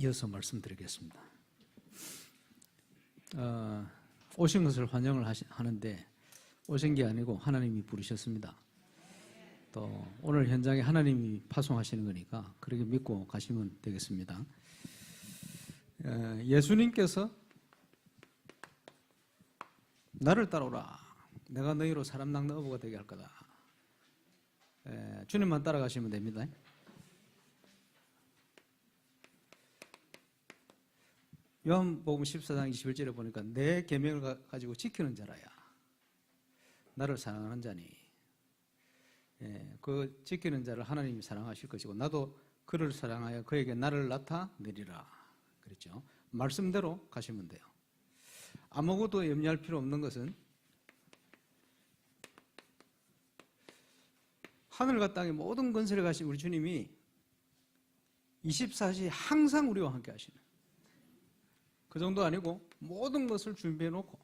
이어서 말씀드리겠습니다. 오신 것을 환영을 하는데 오신 게 아니고 하나님이 부르셨습니다. 또 오늘 현장에 하나님이 파송하시는 거니까 그렇게 믿고 가시면 되겠습니다. 예수님께서 나를 따라오라, 내가 너희로 사람 낚는 어부가 되게 할 거다. 주님만 따라가시면 됩니다. 요한복음 14장 21절에 보니까 내 계명을 가지고 지키는 자라야 나를 사랑하는 자니, 그 지키는 자를 하나님이 사랑하실 것이고 나도 그를 사랑하여 그에게 나를 나타내리라 그랬죠. 말씀대로 가시면 돼요. 아무것도 염려할 필요 없는 것은 하늘과 땅의 모든 건설에 가신 우리 주님이 24시 항상 우리와 함께 하시는, 그 정도 아니고 모든 것을 준비해 놓고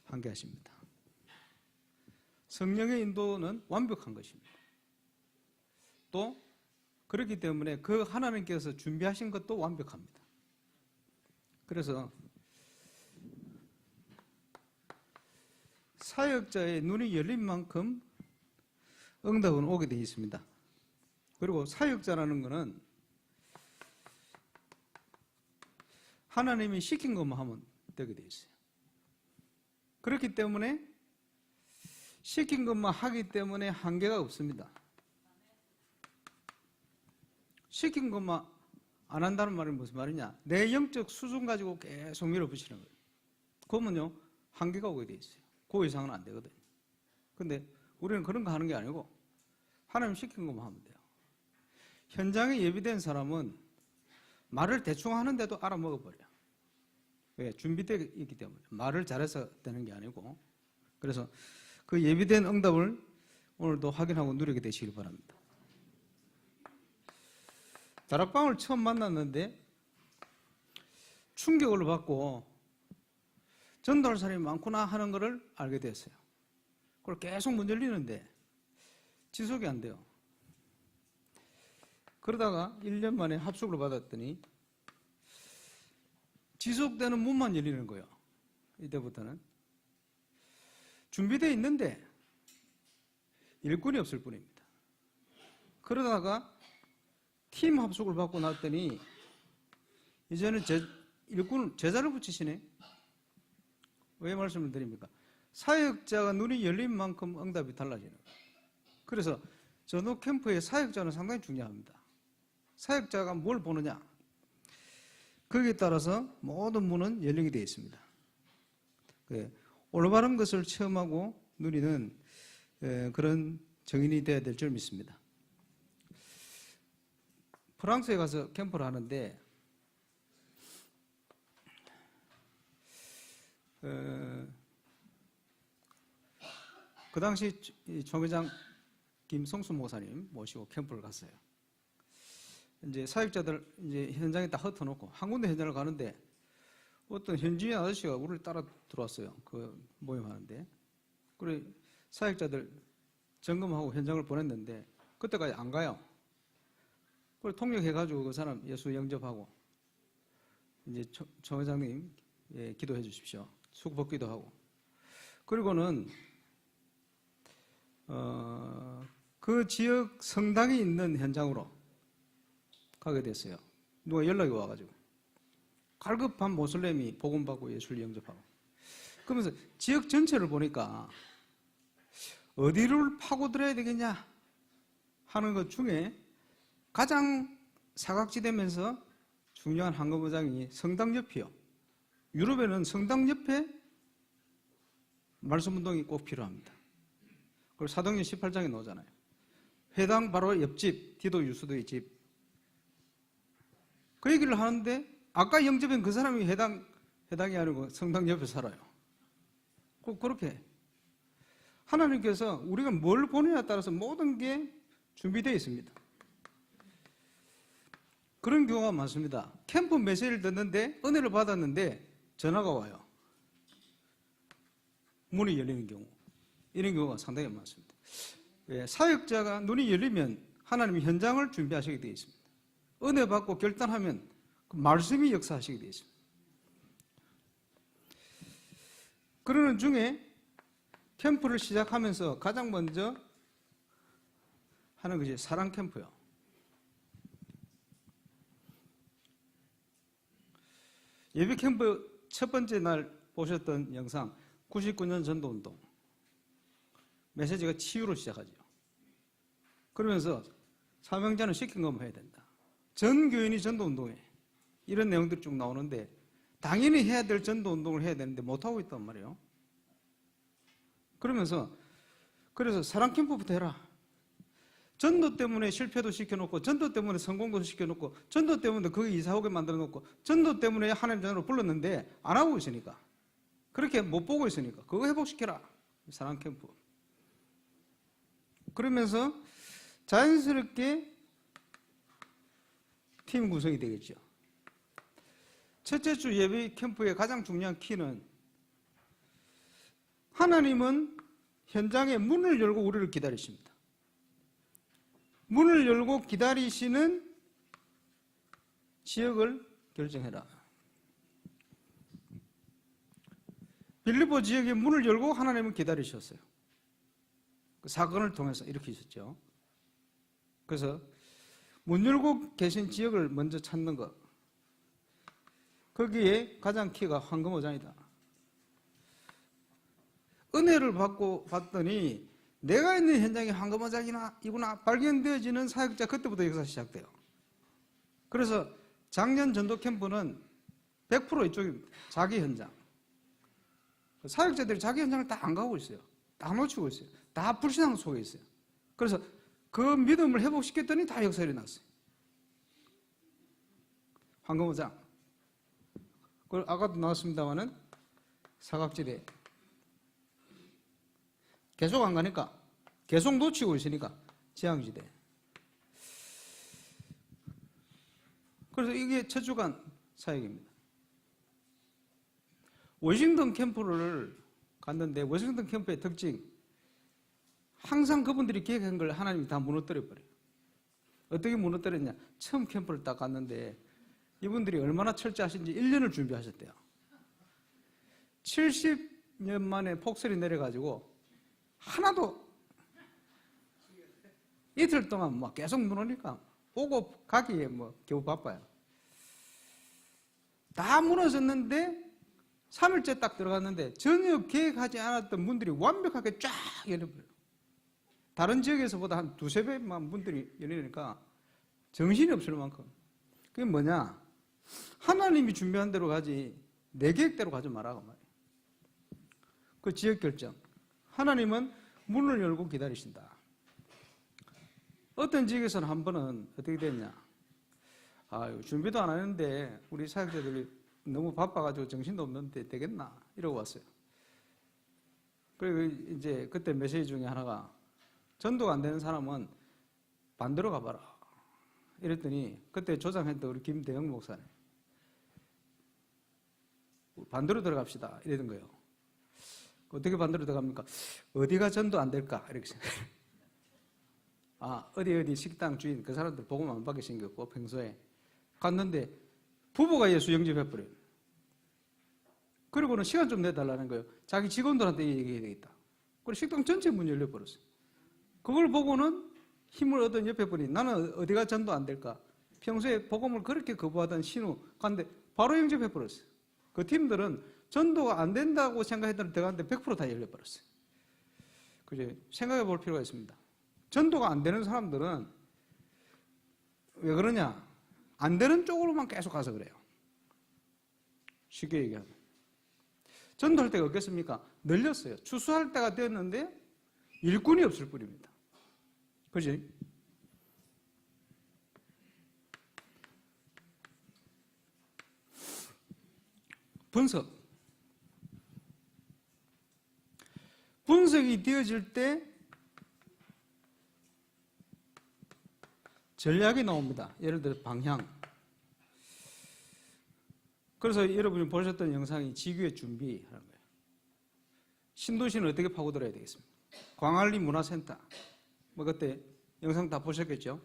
함께 하십니다. 성령의 인도는 완벽한 것입니다. 또 그렇기 때문에 그 하나님께서 준비하신 것도 완벽합니다. 그래서 사역자의 눈이 열린 만큼 응답은 오게 되어 있습니다. 그리고 사역자라는 것은 하나님이 시킨 것만 하면 되게 되어 있어요. 그렇기 때문에 시킨 것만 하기 때문에 한계가 없습니다. 시킨 것만 안 한다는 말은 무슨 말이냐? 내 영적 수준 가지고 계속 밀어붙이는 거예요. 그러면요 한계가 오게 되어 있어요. 그 이상은 안 되거든요. 근데 우리는 그런 거 하는 게 아니고 하나님 시킨 것만 하면 돼요. 현장에 예비된 사람은 말을 대충 하는데도 알아먹어버려요. 왜? 준비되어 있기 때문에. 말을 잘해서 되는 게 아니고. 그래서 그 예비된 응답을 오늘도 확인하고 누리게 되시길 바랍니다. 다락방을 처음 만났는데 충격을 받고 전도할 사람이 많구나 하는 것을 알게 됐어요. 그걸 계속 문 열리는데 지속이 안 돼요. 그러다가 1년 만에 합숙을 받았더니 지속되는 문만 열리는 거예요. 이때부터는 준비되어 있는데 일꾼이 없을 뿐입니다. 그러다가 팀 합숙을 받고 났더니 이제는 일꾼 제자를 붙이시네. 왜 말씀을 드립니까? 사역자가 눈이 열린 만큼 응답이 달라지는 거예요. 그래서 전도 캠프의 사역자는 상당히 중요합니다. 사역자가 뭘 보느냐, 거기에 따라서 모든 문은 열리게 되어 있습니다. 올바른 것을 체험하고 누리는 그런 정인이 되어야 될 줄 믿습니다. 프랑스에 가서 캠프를 하는데 그 당시 총회장 김성수 목사님 모시고 캠프를 갔어요. 이제 사역자들 이제 현장에 딱 흩어놓고 한 군데 현장을 가는데 어떤 현지인 아저씨가 우리를 따라 들어왔어요. 그 모임하는데. 그래 사역자들 점검하고 현장을 보냈는데 그때까지 안 가요. 그걸 통역해가지고 그 사람 예수 영접하고 이제 총회장님 기도해 주십시오. 수급기도 하고. 그리고는 그 지역 성당이 있는 현장으로 가게 됐어요. 누가 연락이 와가지고 갈급한 모슬렘이 복음받고 예수를 영접하고. 그러면서 지역 전체를 보니까 어디를 파고들어야 되겠냐 하는 것 중에 가장 사각지대면서 중요한 한거부장이 성당 옆이요. 유럽에는 성당 옆에 말씀운동이 꼭 필요합니다. 그걸 사도행전 18장에 나오잖아요. 회당 바로 옆집 디도 유수도의 집. 그 얘기를 하는데 아까 영접한 그 사람이 해당이 아니고 성당 옆에 살아요. 그렇게 하나님께서 우리가 뭘 보느냐에 따라서 모든 게 준비되어 있습니다. 그런 경우가 많습니다. 캠프 메시지를 듣는데 은혜를 받았는데 전화가 와요. 문이 열리는 경우. 이런 경우가 상당히 많습니다. 사역자가 눈이 열리면 하나님이 현장을 준비하시게 되어 있습니다. 은혜 받고 결단하면 말씀이 역사하시게 되어 있습니다. 그러는 중에 캠프를 시작하면서 가장 먼저 하는 것이 사랑 캠프요. 예배 캠프 첫 번째 날 보셨던 영상 99년 전도운동 메시지가 치유로 시작하죠. 그러면서 사명자는 시킨 것만 해야 된다. 전 교인이 전도운동에 이런 내용들이 쭉 나오는데 당연히 해야 될 전도운동을 해야 되는데 못하고 있단 말이에요. 그러면서 그래서 사랑 캠프부터 해라. 전도 때문에 실패도 시켜놓고 전도 때문에 성공도 시켜놓고 전도 때문에 거기 이사 오게 만들어놓고 전도 때문에 하나님 전으로 불렀는데 안 하고 있으니까 그렇게 못 보고 있으니까 그거 회복시켜라. 사랑 캠프. 그러면서 자연스럽게 팀 구성이 되겠죠. 첫째 주 예배 캠프의 가장 중요한 키는 하나님은 현장에 문을 열고 우리를 기다리십니다. 문을 열고 기다리시는 지역을 결정해라. 빌립보 지역에 문을 열고 하나님은 기다리셨어요. 그 사건을 통해서 이렇게 있었죠. 그래서 문 열고 계신 지역을 먼저 찾는 것. 거기에 가장 키가 황금어장이다. 은혜를 받고 봤더니 내가 있는 현장이 황금어장이구나 발견되어지는 사역자 그때부터 역사 시작돼요. 그래서 작년 전도 캠프는 100% 이쪽입니다. 자기 현장. 사역자들이 자기 현장을 다 안 가고 있어요. 다 놓치고 있어요. 다 불신앙 속에 있어요. 그래서 그 믿음을 회복시켰더니 다 역사 일어났어요. 황금어장. 아까도 나왔습니다마는 사각지대. 계속 안 가니까, 계속 놓치고 있으니까 재앙지대. 그래서 이게 첫 주간 사역입니다. 워싱턴 캠프를 갔는데 워싱턴 캠프의 특징, 항상 그분들이 계획한 걸 하나님이 다 무너뜨려버려요. 어떻게 무너뜨렸냐? 처음 캠프를 딱 갔는데 이분들이 얼마나 철저하신지 1년을 준비하셨대요. 70년 만에 폭설이 내려가지고 하나도 이틀 동안 막 계속 눈 오니까 오고 가기에 겨우 바빠요. 다 무너졌는데 3일째 딱 들어갔는데 전혀 계획하지 않았던 문들이 완벽하게 쫙 열려버려요. 다른 지역에서보다 한 두세 배만 문들이 열리니까 정신이 없을 만큼. 그게 뭐냐? 하나님이 준비한 대로 가지 내 계획대로 가지 말라고 말이에요. 그 지역 결정. 하나님은 문을 열고 기다리신다. 어떤 지역에서는 한 번은 어떻게 됐냐? 준비도 안 하는데 우리 사역자들이 너무 바빠가지고 정신도 없는데 되겠나? 이러고 왔어요. 그리고 이제 그때 메시지 중에 하나가 전도가 안 되는 사람은 반대로 가봐라. 이랬더니 그때 조장했던 우리 김대영 목사님. 반대로 들어갑시다. 이러던 거예요. 어떻게 반대로 들어갑니까? 어디가 전도 안 될까? 이렇게 생각해요. 어디 식당 주인 그 사람들 복음 안 받게 생겼고 평소에 갔는데 부부가 예수 영접해버려요. 그리고는 시간 좀 내달라는 거예요. 자기 직원들한테 얘기해야 되겠다. 그리고 식당 전체 문이 열려버렸어요. 그걸 보고는 힘을 얻은 옆에 분이 나는 어디가 전도 안 될까? 평소에 복음을 그렇게 거부하던 신우 갔는데 바로 영접해버렸어요. 그 팀들은 전도가 안 된다고 생각했던 들어갔는데 100% 다 열려버렸어요. 그죠? 생각해 볼 필요가 있습니다. 전도가 안 되는 사람들은 왜 그러냐? 안 되는 쪽으로만 계속 가서 그래요. 쉽게 얘기하면. 전도할 때가 없겠습니까? 늘렸어요. 추수할 때가 되었는데 일꾼이 없을 뿐입니다. 그지? 분석. 분석이 되어질 때 전략이 나옵니다. 예를 들어 방향. 그래서 여러분이 보셨던 영상이 지교의 준비하는 거예요. 신도시는 어떻게 파고들어야 되겠습니까? 광안리 문화센터. 그때 영상 다 보셨겠죠?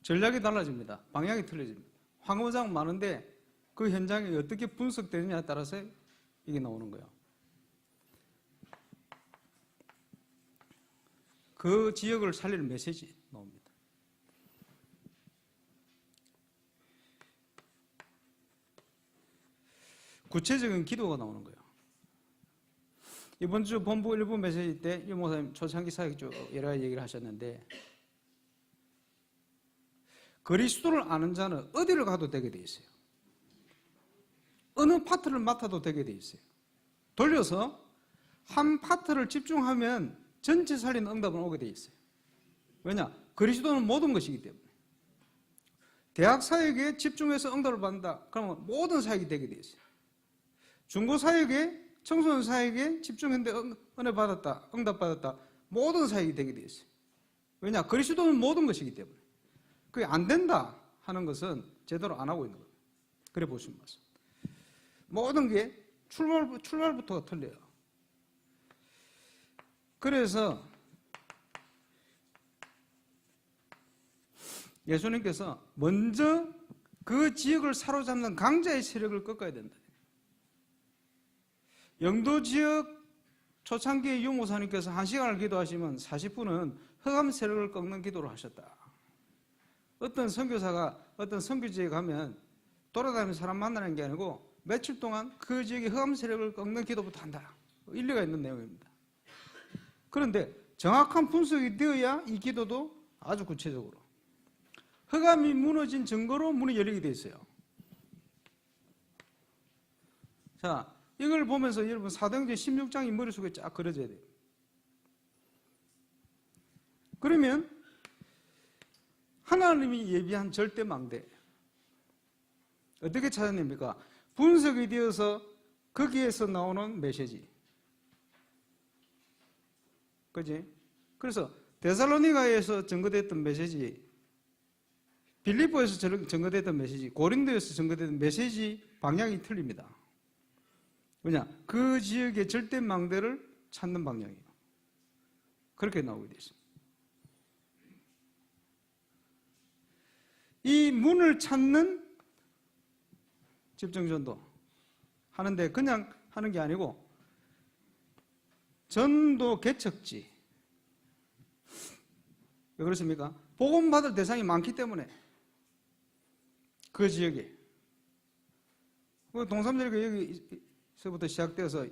전략이 달라집니다. 방향이 틀려집니다. 황무장 많은데 그 현장이 어떻게 분석되느냐에 따라서 이게 나오는 거예요. 그 지역을 살릴 메시지 나옵니다. 구체적인 기도가 나오는 거예요. 이번 주 본부 일부 메시지 때 유 목사님 초창기 사역 쪽 여러 가지 얘기를 하셨는데, 그리스도를 아는 자는 어디를 가도 되게 돼 있어요. 어느 파트를 맡아도 되게 돼 있어요. 돌려서 한 파트를 집중하면 전체 살리는 응답은 오게 돼 있어요. 왜냐? 그리스도는 모든 것이기 때문에. 대학 사역에 집중해서 응답을 받는다. 그러면 모든 사역이 되게 돼 있어요. 중고 사역에, 청소년 사역에 집중했는데 은혜 받았다, 응답 받았다. 모든 사역이 되게 돼 있어요. 왜냐? 그리스도는 모든 것이기 때문에. 그게 안 된다 하는 것은 제대로 안 하고 있는 거예요. 그래 보시면 맞습니다. 모든 게 출발부터가 틀려요. 그래서 예수님께서 먼저 그 지역을 사로잡는 강자의 세력을 꺾어야 된다. 영도 지역 초창기에 유 목사님께서 1시간을 기도하시면 40분은 흑암 세력을 꺾는 기도를 하셨다. 어떤 선교사가 어떤 선교지에 가면 돌아다니는 사람 만나는 게 아니고 며칠 동안 그 지역의 흑암 세력을 꺾는 기도부터 한다. 일리가 있는 내용입니다. 그런데 정확한 분석이 되어야 이 기도도 아주 구체적으로, 흑암이 무너진 증거로 문이 열리게 돼 있어요. 자, 이걸 보면서 여러분 사도행전 16장이 머릿속에 쫙 그려져야 돼요. 그러면 하나님이 예비한 절대 망대 어떻게 찾아냅니까? 분석이 되어서 거기에서 나오는 메시지. 그지? 그래서 데살로니가에서 전거됐던 메시지, 빌립보에서 전거됐던 메시지, 고린도에서 전거됐던 메시지 방향이 틀립니다. 왜냐? 그 지역의 절대 망대를 찾는 방향이에요. 그렇게 나오게 되어 있습니다. 이 문을 찾는 집중전도 하는데 그냥 하는 게 아니고 전도 개척지. 왜 그렇습니까? 복음받을 대상이 많기 때문에 그 지역에. 동삼절교 여기서부터 시작되어서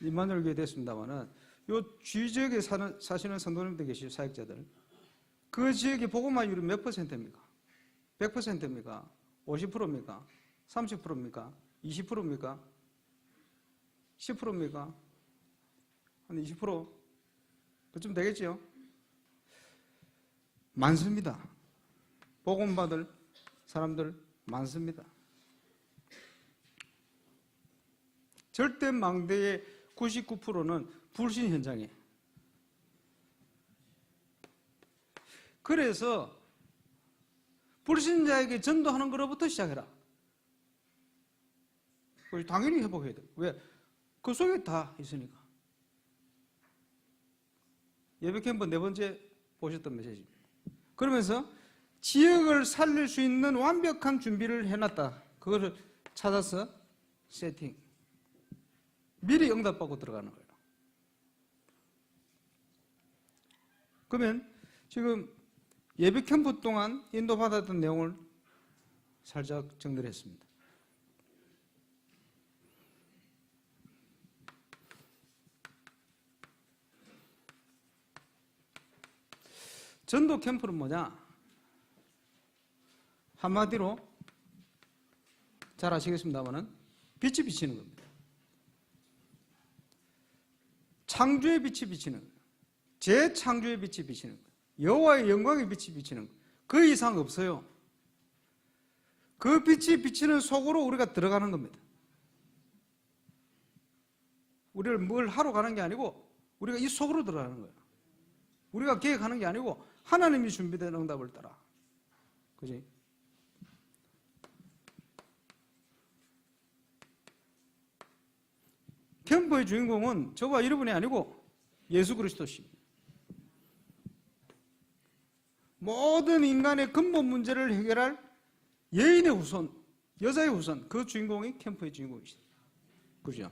임마누엘 됐습니다만은 요 주지역에 사시는 성도님들 계시죠, 사역자들. 그 지역의 복음화율이 몇 %입니까? 100%입니까? 50%입니까? 30%입니까? 20%입니까? 10%입니까? 한 20%? 그쯤 되겠지요? 많습니다. 복음 받을 사람들 많습니다. 절대 망대의 99%는 불신 현장이에요. 그래서 불신자에게 전도하는 것부터 시작해라. 당연히 회복해야 돼요. 왜? 그 속에 다 있으니까. 예배 캠프 4번째 보셨던 메시지입니다. 그러면서 지역을 살릴 수 있는 완벽한 준비를 해놨다. 그거를 찾아서 세팅. 미리 응답받고 들어가는 거예요. 그러면 지금 예배 캠프 동안 인도받았던 내용을 살짝 정리를 했습니다. 전도 캠프는 뭐냐? 한마디로 잘 아시겠습니다만은 빛이 비치는 겁니다. 창조의 빛이 비치는 거예요. 재창조의 빛이 비치는 거예요. 여호와의 영광의 빛이 비치는 거예요. 그 이상 없어요. 그 빛이 비치는 속으로 우리가 들어가는 겁니다. 우리를 뭘 하러 가는 게 아니고 우리가 이 속으로 들어가는 거예요. 우리가 계획하는 게 아니고 하나님이 준비된 응답을 따라. 그지? 캠프의 주인공은 저와 여러분이 아니고 예수 그리스도십니다. 모든 인간의 근본 문제를 해결할 여인의 후손, 여자의 후손, 그 주인공이 캠프의 주인공이시다. 그죠?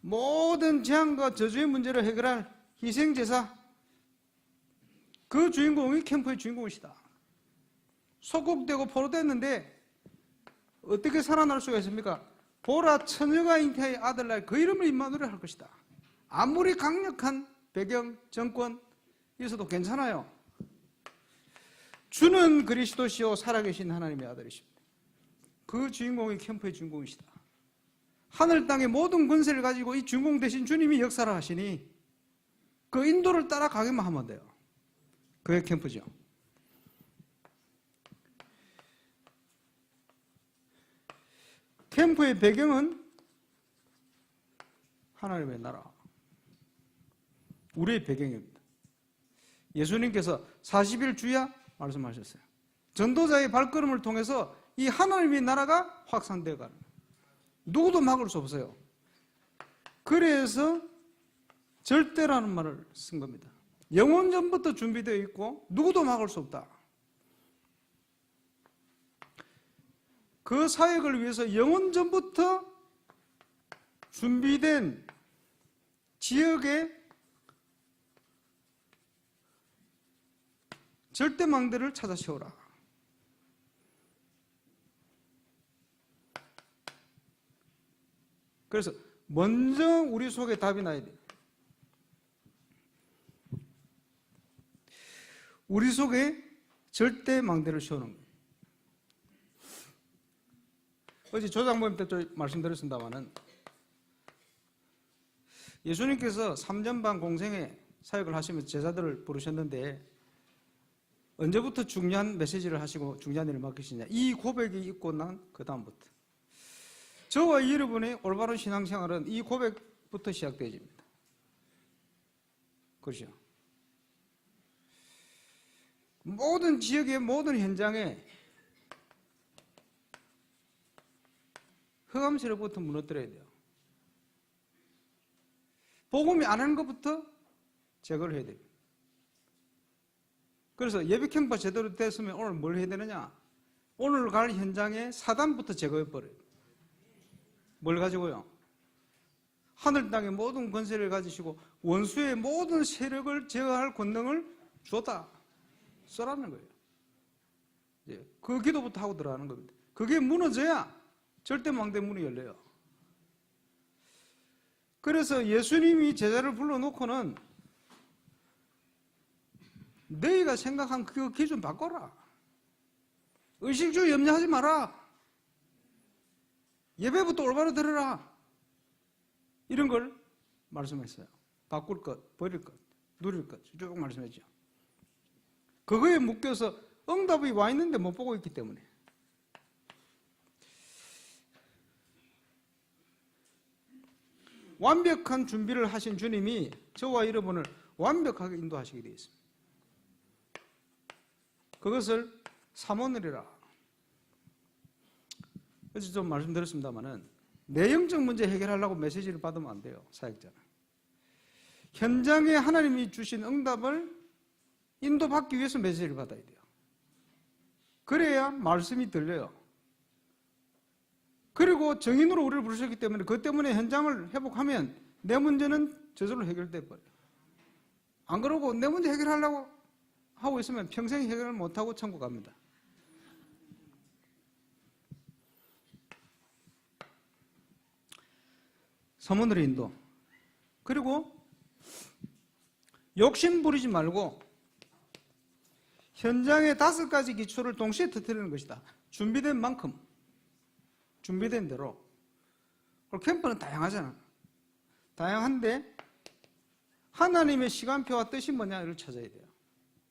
모든 재앙과 저주의 문제를 해결할 희생제사, 그 주인공이 캠프의 주인공이시다. 소곡되고 포로됐는데 어떻게 살아날 수가 있습니까? 보라, 처녀가 잉태의 아들날 그 이름을 임마누엘 할 것이다. 아무리 강력한 배경, 정권 있어도 괜찮아요. 주는 그리스도시요 살아계신 하나님의 아들이십니다. 그 주인공이 캠프의 주인공이시다. 하늘 땅의 모든 권세를 가지고 이 주인공 대신 주님이 역사를 하시니 그 인도를 따라가기만 하면 돼요. 그게 캠프죠. 캠프의 배경은 하나님의 나라, 우리의 배경입니다. 예수님께서 40일 주야 말씀하셨어요. 전도자의 발걸음을 통해서 이 하나님의 나라가 확산되어 가는 거예요. 누구도 막을 수 없어요. 그래서 절대라는 말을 쓴 겁니다. 영원전부터 준비되어 있고 누구도 막을 수 없다. 그 사역을 위해서 영원전부터 준비된 지역의 절대망대를 찾아 세워라. 그래서 먼저 우리 속에 답이 나야 돼요. 우리 속에 절대망대를 세우는 거예요. 어제 조장모임 때 말씀드렸습니다마는 예수님께서 3년 반 공생의 사역을 하시면서 제자들을 부르셨는데 언제부터 중요한 메시지를 하시고 중요한 일을 맡기시냐, 이 고백이 있고 난 그 다음부터 저와 여러분의 올바른 신앙생활은 이 고백부터 시작되어집니다. 그렇죠? 모든 지역의 모든 현장에 흑암세력부터 무너뜨려야 돼요. 복음이 안 하는 것부터 제거를 해야 돼요. 그래서 예배 캠프가 제대로 됐으면 오늘 뭘 해야 되느냐? 오늘 갈 현장에 사단부터 제거해버려요. 뭘 가지고요? 하늘 땅의 모든 권세를 가지시고 원수의 모든 세력을 제어할 권능을 줬다. 써라는 거예요. 그 기도부터 하고 들어가는 겁니다. 그게 무너져야 절대망대 문이 열려요. 그래서 예수님이 제자를 불러놓고는 너희가 생각한 그 기준 바꿔라. 의식주의 염려하지 마라. 예배부터 올바로 들어라. 이런 걸 말씀했어요. 바꿀 것, 버릴 것, 누릴 것 쭉 말씀했죠. 그거에 묶여서 응답이 와 있는데 못 보고 있기 때문에. 완벽한 준비를 하신 주님이 저와 여러분을 완벽하게 인도하시게 되어 있습니다. 그것을 사모늘이라. 그래서 좀 말씀드렸습니다마는 내용적 문제 해결하려고 메시지를 받으면 안 돼요. 사역자는. 현장에 하나님이 주신 응답을 인도받기 위해서 메시지를 받아야 돼요. 그래야 말씀이 들려요. 그리고 정인으로 우리를 부르셨기 때문에 그 때문에 현장을 회복하면 내 문제는 저절로 해결돼 버려요. 안 그러고 내 문제 해결하려고 하고 있으면 평생 해결을 못하고 천국 갑니다. 사모늘의 인도. 그리고 욕심 부리지 말고 현장의 5가지 기초를 동시에 터뜨리는 것이다. 준비된 만큼, 준비된 대로. 캠프는 다양하잖아. 다양한데 하나님의 시간표와 뜻이 뭐냐를 찾아야 돼요.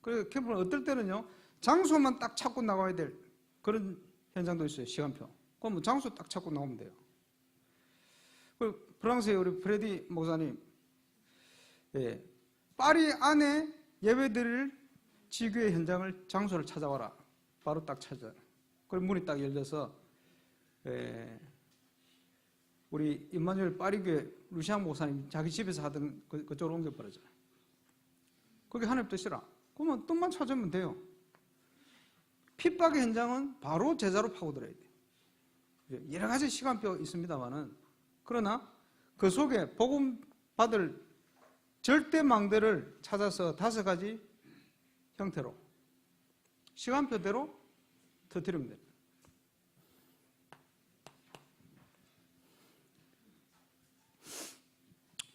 그래서 캠프는 어떨 때는요, 장소만 딱 찾고 나가야 될 그런 현장도 있어요. 시간표. 그럼 장소 딱 찾고 나오면 돼요. 프랑스의 우리 프레디 목사님, 파리 안에 예배드릴 지교의 현장을, 장소를 찾아와라. 바로 딱 찾아. 그럼 문이 딱 열려서 우리 임마누엘 파리교회 루시안 목사님 자기 집에서 하던 그쪽으로 옮겨버렸잖아요. 그게 하나님 뜻이라. 그러면 뜻만 찾으면 돼요. 핍박의 현장은 바로 제자로 파고들어야 돼요. 여러 가지 시간표 있습니다만은, 그러나 그 속에 복음 받을 절대망대를 찾아서 5가지 형태로 시간표대로 터뜨리면 됩니다.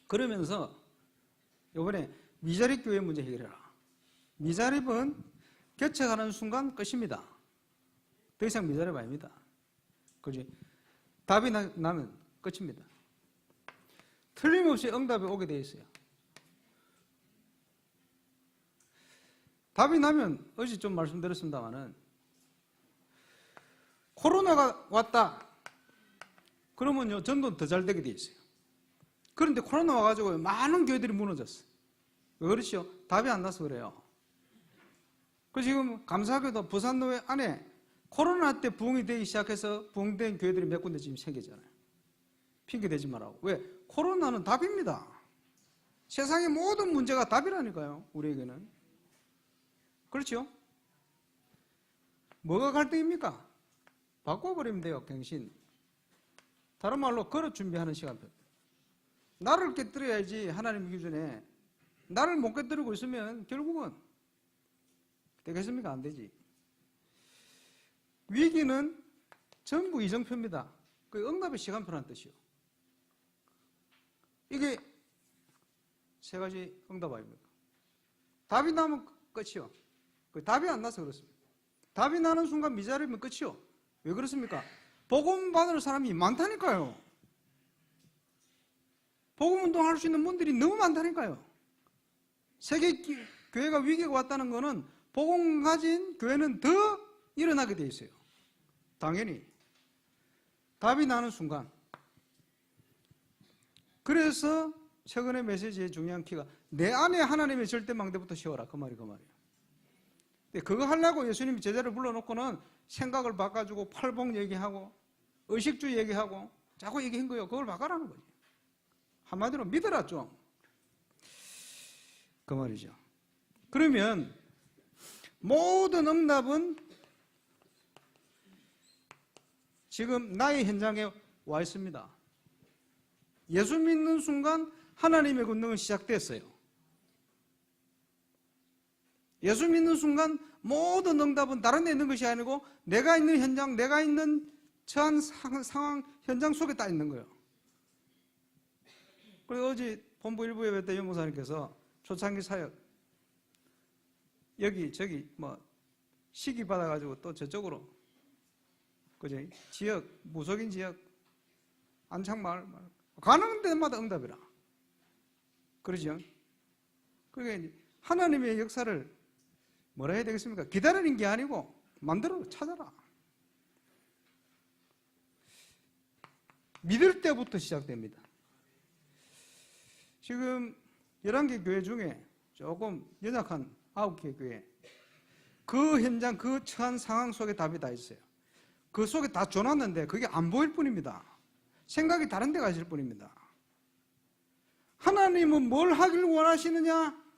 그러면서 이번에 미자립 교회 문제 해결해라. 미자립은 개척하는 순간 끝입니다. 더 이상 미자립 아닙니다. 그지? 답이 나면 끝입니다. 틀림없이 응답이 오게 되어 있어요. 답이 나면 어제 좀 말씀드렸습니다만은, 코로나가 왔다. 그러면요, 전도는 더 잘 되게 되어 있어요. 그런데 코로나 와가지고 많은 교회들이 무너졌어요. 왜 그렇죠? 답이 안 나서 그래요. 그 지금 감사하게도 부산노회 안에 코로나 때 부흥이 되기 시작해서 부흥된 교회들이 몇 군데 지금 생기잖아요. 핑계 대지 말라고. 왜? 코로나는 답입니다. 세상의 모든 문제가 답이라니까요, 우리에게는. 그렇죠? 뭐가 갈등입니까? 바꿔버리면 돼요, 갱신. 다른 말로 걸어 준비하는 시간표. 나를 깨뜨려야지. 하나님 기준에 나를 못 깨뜨리고 있으면 결국은 되겠습니까? 안 되지. 위기는 전부 이정표입니다. 그 응답의 시간표라는 뜻이요. 이게 3가지 응답 아닙니까? 답이 나면 끝이요. 그 답이 안 나서 그렇습니다. 답이 나는 순간 미자립이면 끝이요. 왜 그렇습니까? 복음 받을 사람이 많다니까요. 복음 운동할 수 있는 분들이 너무 많다니까요. 세계 교회가 위기가 왔다는 것은 복음 가진 교회는 더 일어나게 돼 있어요. 당연히. 답이 나는 순간. 그래서 최근의 메시지의 중요한 키가 내 안에 하나님의 절대망대부터 씌워라. 그 말이에요. 근데 그거 하려고 예수님이 제자를 불러놓고는 생각을 바꿔주고 팔복 얘기하고 의식주의 얘기하고 자꾸 얘기한 거예요. 그걸 바꿔라는 거지. 한마디로 믿어라 좀. 그 말이죠. 그러면 모든 응답은 지금 나의 현장에 와 있습니다. 예수 믿는 순간 하나님의 권능은 시작됐어요. 예수 믿는 순간 모든 응답은 다른 데 있는 것이 아니고 내가 있는 현장, 내가 있는 처한 상황, 현장 속에 다 있는 거예요. 그리고 어제 본부 일부에 뵀던 연목사님께서 초창기 사역 여기 저기 뭐 시기 받아가지고 또 저쪽으로 그지 지역 무속인 지역 안창마을 가는 데마다 응답이라 그러죠. 그러니까 하나님의 역사를 뭐라 해야 되겠습니까? 기다리는 게 아니고 만들어 찾아라. 믿을 때부터 시작됩니다. 지금 11개 교회 중에 조금 연약한 9개 교회 그 현장 그 처한 상황 속에 답이 다 있어요. 그 속에 다 줘놨는데 그게 안 보일 뿐입니다. 생각이 다른 데 가 있을 뿐입니다. 하나님은 뭘 하길 원하시느냐?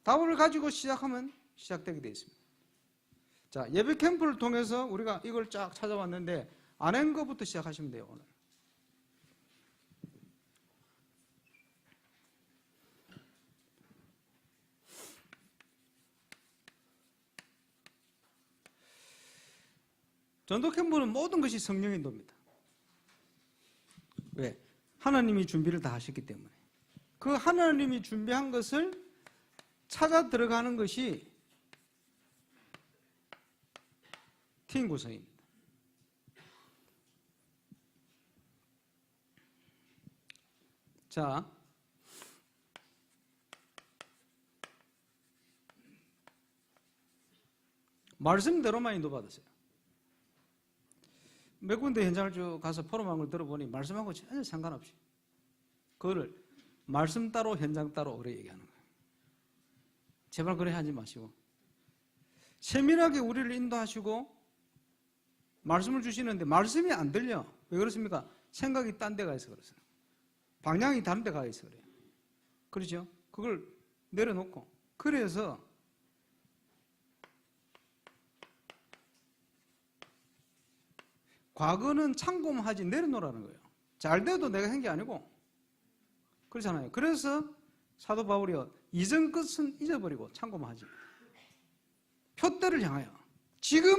답을 가지고 시작하면 시작되게 되어 있습니다. 자, 예배 캠프를 통해서 우리가 이걸 쫙 찾아왔는데 안 한 것부터 시작하시면 돼요. 오늘 전도 캠프는 모든 것이 성령 인도입니다. 왜? 하나님이 준비를 다 하셨기 때문에. 그 하나님이 준비한 것을 찾아 들어가는 것이 팀 구성입니다. 자, 말씀대로만 인도받으세요. 몇 군데 현장을 쭉 가서 포럼한 걸 들어보니 말씀하고 전혀 상관없이 그거를 말씀 따로 현장 따로 오래 얘기하는 거예요. 제발 그래 하지 마시고 세밀하게 우리를 인도하시고 말씀을 주시는데 말씀이 안 들려. 왜 그렇습니까? 생각이 딴 데 가 있어 그래서 방향이 다른 데 가 있어 그래요. 그렇죠? 그걸 내려놓고 그래서 과거는 참고만 하지 내려놓으라는 거예요. 잘 돼도 내가 한 게 아니고. 그렇잖아요. 그래서 사도 바울이요, 이전 것은 잊어버리고 참고만 하지. 표대를 향하여 지금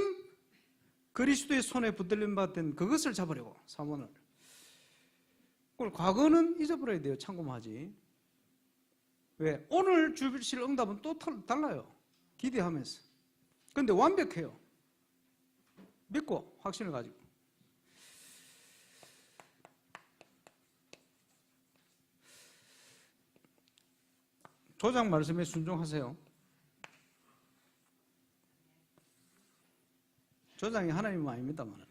그리스도의 손에 붙들림 받던 그것을 잡으려고 사모를. 과거는 잊어버려야 돼요. 참고만 하지. 왜? 오늘 주실 응답은 또 달라요. 기대하면서. 근데 완벽해요. 믿고 확신을 가지고. 조장 말씀에 순종하세요. 조장이 하나님은 아닙니다만.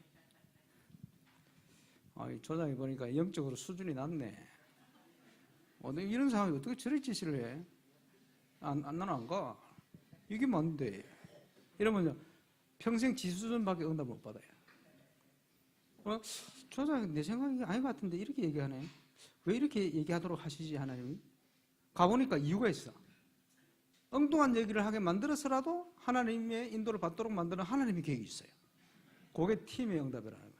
조장이 보니까 영적으로 수준이 낮네. 이런 상황이 어떻게 저런 짓을 해? 나는 안 가. 이게 뭔데? 이러면 평생 지수준밖에 응답 못 받아요. 조장이 내 생각이 아닌 것 같은데 이렇게 얘기하네. 왜 이렇게 얘기하도록 하시지 하나님이? 가보니까 이유가 있어. 엉뚱한 얘기를 하게 만들어서라도 하나님의 인도를 받도록 만드는 하나님의 계획이 있어요. 그게 팀의 응답이라는 거예요.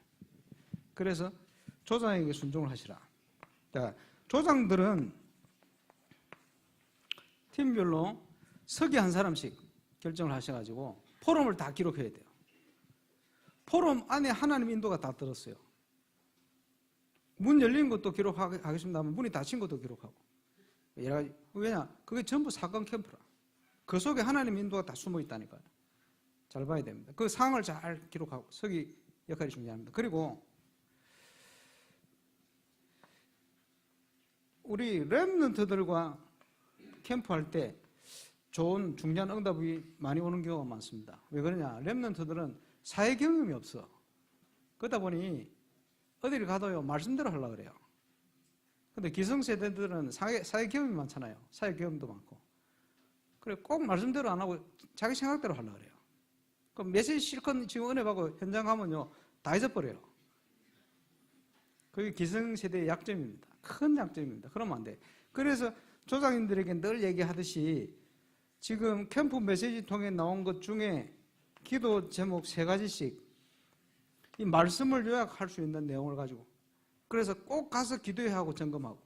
그래서 조장에게 순종을 하시라. 자, 조장들은 팀별로 서기 한 사람씩 결정을 하셔가지고 포럼을 다 기록해야 돼요. 포럼 안에 하나님 인도가 다 들었어요. 문 열린 것도 기록하겠습니다 하면 문이 닫힌 것도 기록하고. 왜냐? 그게 전부 사건 캠프라. 그 속에 하나님 인도가 다 숨어 있다니까요. 잘 봐야 됩니다. 그 상황을 잘 기록하고 서기 역할이 중요합니다. 그리고 우리 렘넌트들과 캠프할 때 좋은 중요한 응답이 많이 오는 경우가 많습니다. 왜 그러냐? 렘넌트들은 사회 경험이 없어. 그러다 보니 어디를 가도요 말씀대로 하려고 그래요. 근데 기성세대들은 사회 경험이 많잖아요. 사회 경험도 많고. 그래 꼭 말씀대로 안 하고 자기 생각대로 하려고 그래요. 그럼 메시지 실컷 지금 은혜 받고 현장 가면요 다 잊어버려요. 그게 기성세대의 약점입니다. 큰 약점입니다. 그러면 안 돼. 그래서 조장님들에게 늘 얘기하듯이 지금 캠프 메시지 통해 나온 것 중에 기도 제목 3가지씩 이 말씀을 요약할 수 있는 내용을 가지고 그래서 꼭 가서 기도해야 하고 점검하고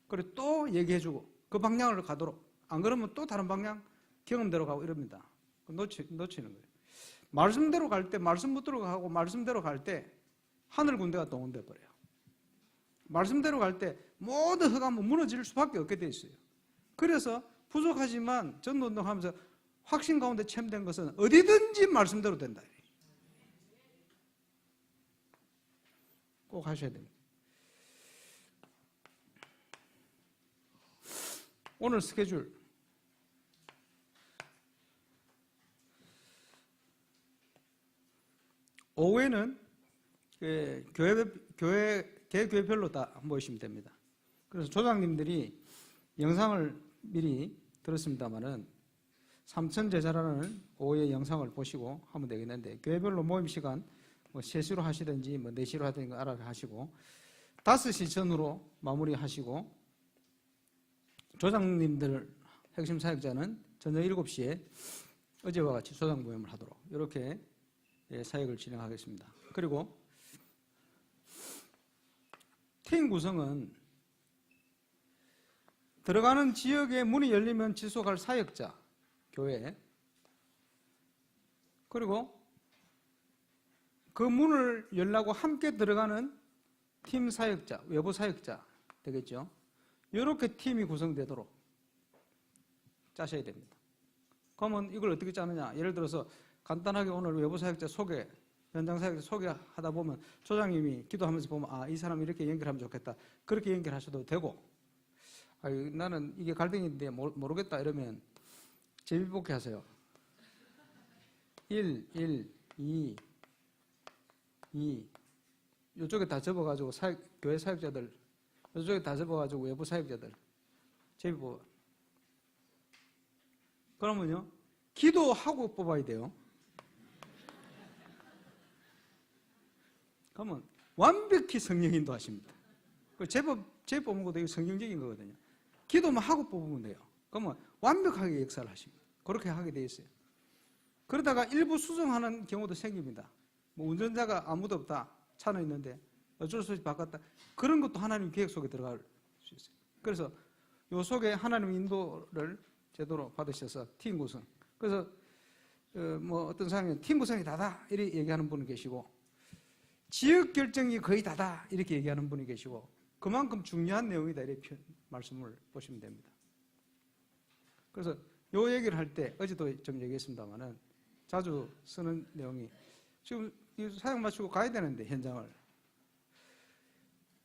그리고 또 얘기해주고 그 방향으로 가도록 안 그러면 또 다른 방향 경험대로 가고 이럽니다. 놓치는 거예요. 말씀대로 갈 때 말씀 붙들어 가고 말씀대로 갈 때 하늘 군대가 동원돼 버려요. 말씀대로 갈 때 모든 흑암은 무너질 수밖에 없게 돼 있어요. 그래서 부족하지만 전도운동하면서 확신 가운데 체험된 것은 어디든지 말씀대로 된다. 꼭 하셔야 됩니다. 오늘 스케줄 오후에는 개교회별로 다 모이시면 됩니다. 그래서 조장님들이 영상을 미리 들었습니다만은 삼천제자라는 오후의 영상을 보시고 하면 되겠는데 교회별로 모임 시간 3시로 하시든지 4시로 하든지 알아서 하시고 5시 전으로 마무리하시고 조장님들 핵심 사역자는 저녁 7시에 어제와 같이 조장 모임을 하도록 이렇게 사역을 진행하겠습니다. 그리고 팀 구성은 들어가는 지역에 문이 열리면 지속할 사역자, 교회 그리고 그 문을 열라고 함께 들어가는 팀 사역자, 외부 사역자 되겠죠. 이렇게 팀이 구성되도록 짜셔야 됩니다. 그러면 이걸 어떻게 짜느냐? 예를 들어서 간단하게 오늘 외부 사역자 소개, 현장 사역자 소개하다 보면 조장님이 기도하면서 보면 이 사람 이렇게 연결하면 좋겠다. 그렇게 연결하셔도 되고 나는 이게 갈등인데 모르겠다 이러면 제비뽑기 하세요. 1, 2 이쪽에 다 접어가지고 교회 사역자들 이쪽에 다 접어가지고 외부 사역자들 제비뽑아. 그러면요 기도하고 뽑아야 돼요. 그러면 완벽히 성령 인도하십니다. 제 뽑은 것도 성경적인 거거든요. 기도만 하고 뽑으면 돼요. 그러면 완벽하게 역사를 하십니다. 그렇게 하게 돼 있어요. 그러다가 일부 수정하는 경우도 생깁니다. 운전자가 아무도 없다. 차는 있는데 어쩔 수 없이 바꿨다. 그런 것도 하나님 계획 속에 들어갈 수 있어요. 그래서 요 속에 하나님 인도를 제대로 받으셔서 팀 구성. 그래서 뭐 어떤 사람이 팀 구성이 다다 이렇게 얘기하는 분이 계시고, 지역 결정이 거의 다다 이렇게 얘기하는 분이 계시고, 그만큼 중요한 내용이다 이렇게 말씀을 보시면 됩니다. 그래서 요 얘기를 할 때 어제도 좀 얘기했습니다만은 자주 쓰는 내용이, 지금 이 사역 마치고 가야 되는데 현장을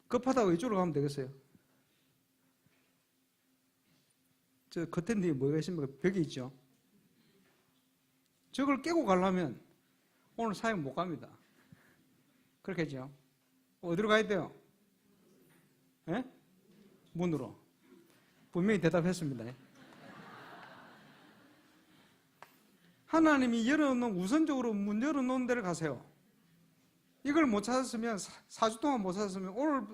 급하다고 이쪽으로 가면 되겠어요? 저 겉에 뒤에 뭐가 있습니까? 벽이 있죠. 저걸 깨고 가려면 오늘 사역 못 갑니다. 그렇겠죠? 어디로 가야 돼요? 예? 문으로. 분명히 대답했습니다. 하나님이 열어놓은, 우선적으로 문 열어놓은 데를 가세요. 이걸 못 찾았으면, 4주 동안 못 찾았으면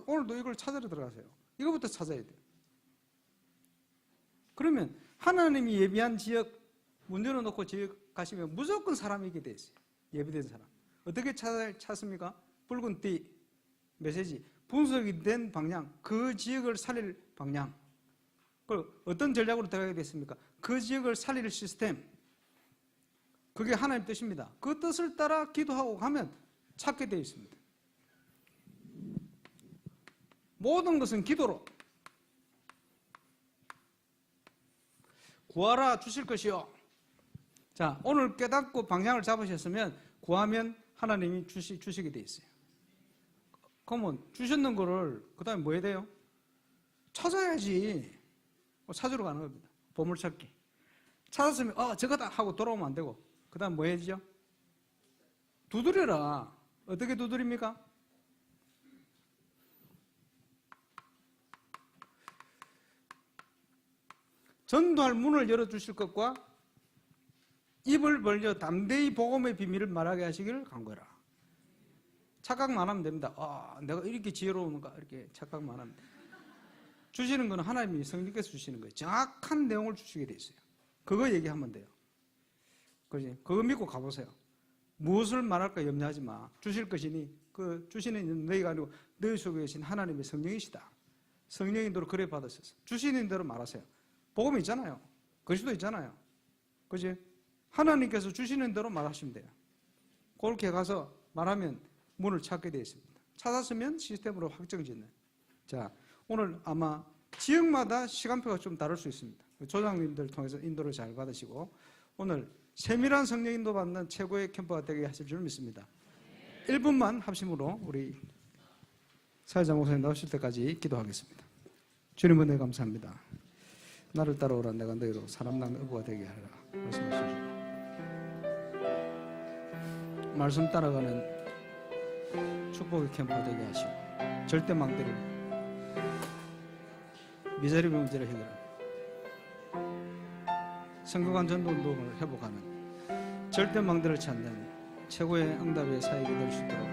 오늘도 이걸 찾으러 들어가세요. 이거부터 찾아야 돼요. 그러면 하나님이 예비한 지역, 문 열어놓고 지역 가시면 무조건 사람이 있게 돼 있어요. 예비된 사람. 어떻게 찾습니까? 붉은 띠, 메시지, 분석이 된 방향, 그 지역을 살릴 방향. 그리고 어떤 전략으로 들어가게 됐습니까? 그 지역을 살릴 시스템. 그게 하나님 뜻입니다. 그 뜻을 따라 기도하고 가면 찾게 되어 있습니다. 모든 것은 기도로. 구하라 주실 것이요. 자, 오늘 깨닫고 방향을 잡으셨으면 구하면 하나님이 주시게 되어 있어요. 그러면 주셨는 거를 그 다음에 뭐 해야 돼요? 찾아야지. 찾으러 가는 겁니다. 보물찾기. 찾았으면 저거다 하고 돌아오면 안 되고, 그 다음 뭐 해야죠? 두드려라. 어떻게 두드립니까? 전도할 문을 열어주실 것과 입을 벌려 담대히 복음의 비밀을 말하게 하시기를 간구해라. 착각만 하면 됩니다. 내가 이렇게 지혜로운가 이렇게 착각만 하면 됩니다. 주시는 건 하나님이 성령께서 주시는 거예요. 정확한 내용을 주시게 돼 있어요. 그거 얘기하면 돼요. 그지? 그거 믿고 가보세요. 무엇을 말할까 염려하지 마. 주실 것이니 그 주시는 너희가 아니고 너희 속에 계신 하나님의 성령이시다. 성령인 대로 그래 받으셔서 주시는 대로 말하세요. 복음이 있잖아요. 글씨도 있잖아요. 그지? 하나님께서 주시는 대로 말하시면 돼요. 그렇게 가서 말하면 문을 찾게 되어 있습니다. 찾았으면 시스템으로 확정짓는. 자, 오늘 아마 지역마다 시간표가 좀 다를 수 있습니다. 조장님들 통해서 인도를 잘 받으시고 오늘 세밀한 성령 인도 받는 최고의 캠프가 되게 하실 줄 믿습니다. 1분만 합심으로 우리 사회자 목사님 나오실 때까지 기도하겠습니다. 주님 은혜 감사합니다. 나를 따라오라 내가 너희로 사람 낳는 어부가 되게 하리라 말씀하시죠. 말씀 따라가는 축복의 캠프가 되게 하시고 절대망대를 미자리 문제를 해결하고 선거관 전도운동을 회복하는 절대망대를 찾는 최고의 응답의 사역이 될 수 있도록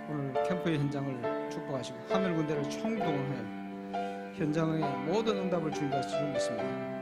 오늘 캠프의 현장을 축복하시고 하늘군대를 총동원하여 현장의 모든 응답을 주기가 줄 믿습니다.